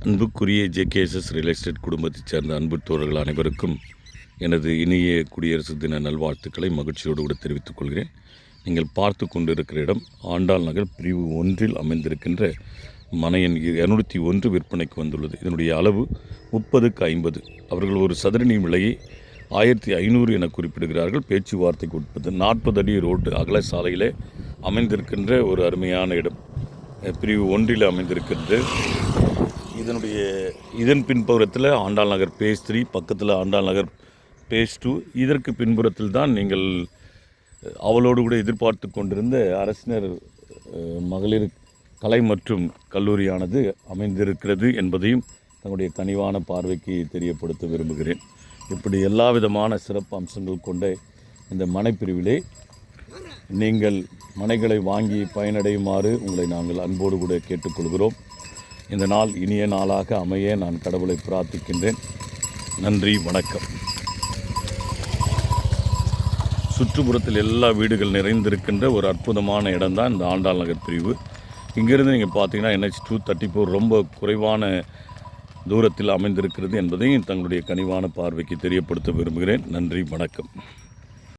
அன்புக்குரிய ஜேகேஎஸ்எஸ் real estate குடும்பத்தைச் சேர்ந்த அன்பு தோழர்கள் அனைவருக்கும் எனது இனிய குடியரசு தின நல்வாழ்த்துக்களை மகிழ்ச்சியோடு கூட தெரிவித்துக் கொள்கிறேன். நீங்கள் பார்த்து கொண்டிருக்கிற இடம் ஆண்டாள் நகர் பிரிவு 1 அமைந்திருக்கின்ற மனை எண் 201 விற்பனைக்கு வந்துள்ளது. இதனுடைய அளவு 30/50. அவர்கள் ஒரு சதுரடி விலையை 1500 என குறிப்பிடுகிறார்கள். பேச்சுவார்த்தைக்கு உட்பட்டு 40 அடி ரோடு அகல சாலையிலே அமைந்திருக்கின்ற ஒரு அருமையான இடம் பிரிவு 1 அமைந்திருக்கிறது. இதன் பின்புறத்தில் ஆண்டாள் நகர் பேஸ் 3, பக்கத்தில் ஆண்டாள் நகர் பேஸ் 2. இதற்கு பின்புறத்தில் தான் நீங்கள் அவளோடு கூட எதிர்பார்த்து கொண்டிருந்த அரசினர் மகளிர் கலை மற்றும் கல்லூரியானது அமைந்திருக்கிறது என்பதையும் தங்களுடைய கனிவான பார்வைக்கு தெரியப்படுத்த விரும்புகிறேன். இப்படி எல்லா விதமான சிறப்பு அம்சங்கள் கொண்ட இந்த மனைப்பிரிவிலே நீங்கள் மனைகளை வாங்கி பயனடையுமாறு உங்களை நாங்கள் அன்போடு கூட கேட்டுக்கொள்கிறோம். இந்த நாள் இனிய நாளாக அமைய நான் கடவுளை பிரார்த்திக்கின்றேன். நன்றி, வணக்கம். சுற்றுப்புறத்தில் எல்லா வீடுகள் நிறைந்திருக்கின்ற ஒரு அற்புதமான இடம்தான் இந்த ஆண்டாள் நகர் பிரிவு. இங்கிருந்து நீங்கள் பார்த்தீங்கன்னா NH 234 ரொம்ப குறைவான தூரத்தில் அமைந்திருக்கிறது என்பதையும் தங்களுடைய கனிவான பார்வைக்கு தெரியப்படுத்த விரும்புகிறேன். நன்றி, வணக்கம்.